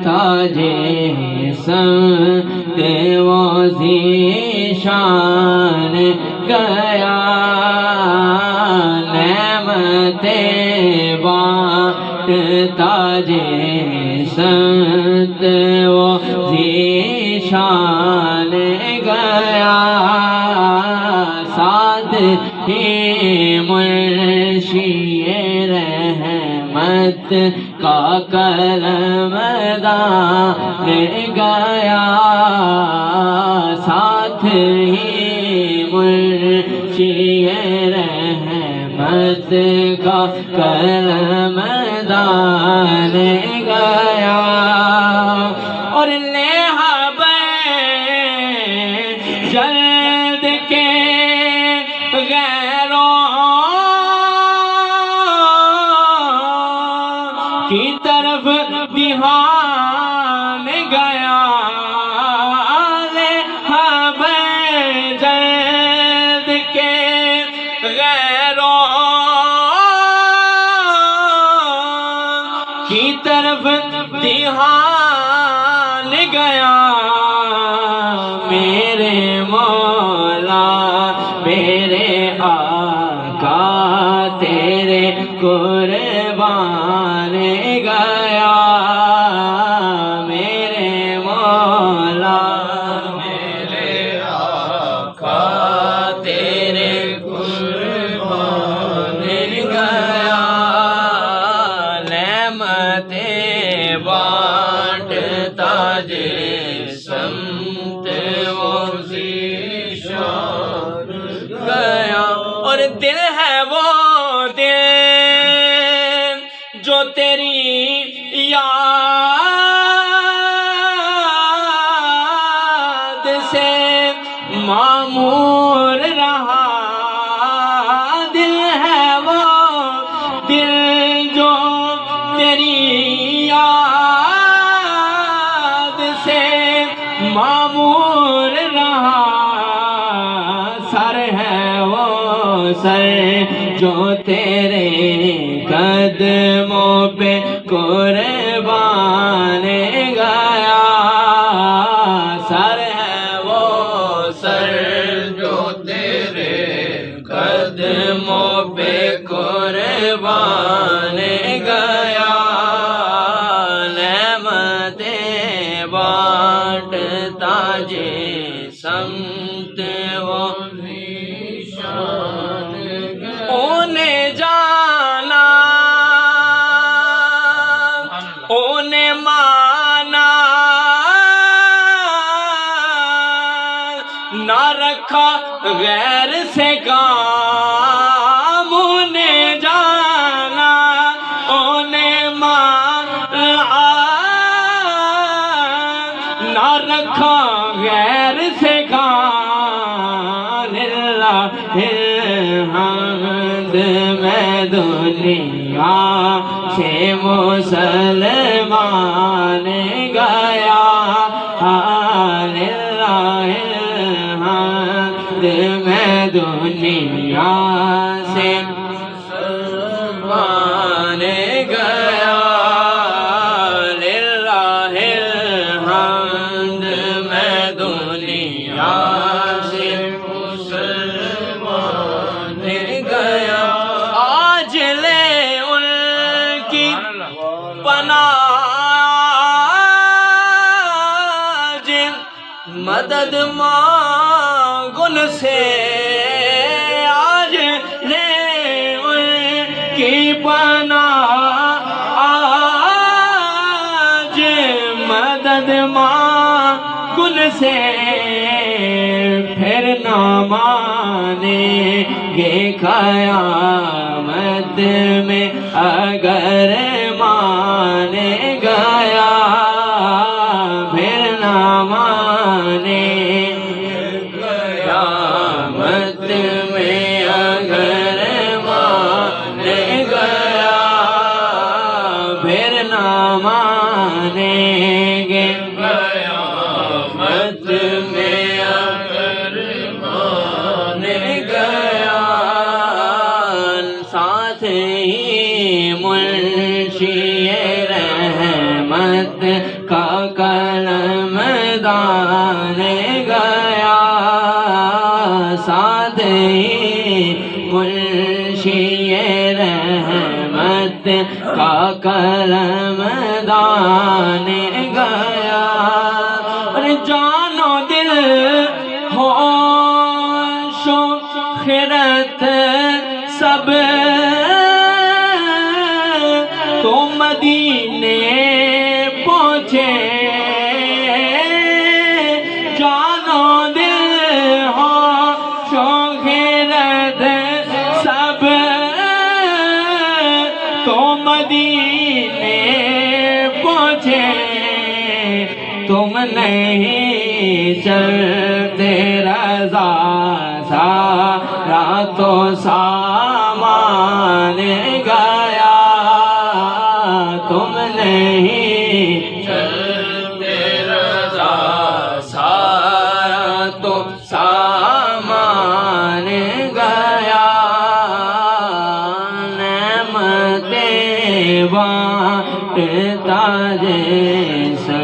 تاجے سنت وزیشان گیا نعمت بانٹ تاجے سنت وزیشان گیا ساتھ ہی منشی رحمت کا کلم دان گیا ساتھ ہی منشی رحمت کا کلم دان گیا اور لہب جلد کے غیروں کی طرف دھیان گیا لہب جلد کے غیروں کی طرف دھیان گیا میرے مولا میرے آقا تیرے قربان گیا میرے مولا میرے آقا تیرے قربان گیا نعمت بانٹ تاجے سمت وزیشان گیا اور دل ہے وہ دل جو تیری یاد سے معمور رہا دل ہے وہ دل جو تیری یاد سے معمور رہا سر ہے وہ سر جو تیرے قدموں پہ قربان گیا سر ہے وہ سر جو تیرے قدموں پہ قربان گیا نعمت بانٹ تاجے سمت وزیشان اونے جانا اونے مانا نہ رکھا غیر سے کام اونے جانا اونے مانا نہ رکھا غیر سے کام اللہ الحمد میں دنیا سے مسلمان گیا للہ الحمد میں دنیا سے مسلمان گیا للہ الحمد میں دنیا سے مسلمان گیا آج لے ان کی پناہ مدد مانگن سے آج لے ان کی پناہ آج مدد مانگن سے پھر نہ مانیں گے قیامت میں اگر مان گیا پھر نہ مانیں قیامت میں اگر مان گیا پھر نہ مانیں گے قیامت میں اگر مان گیا ساتھ ہی منشی رحمت کا قلم دان گیا ساتھ ہی منشی رحمت کا قلم دان گیا اور جان و دل ہوش و خرد سب تو مدینے پہنچے جان و دل ہوش و خرد سب تو مدینے پہنچے تم نہیں چلتے رضا سارا تو سامان گیا تم نہیں چلتے رضا سارا تو سامان گیا نعمتیں بانٹتا جیسا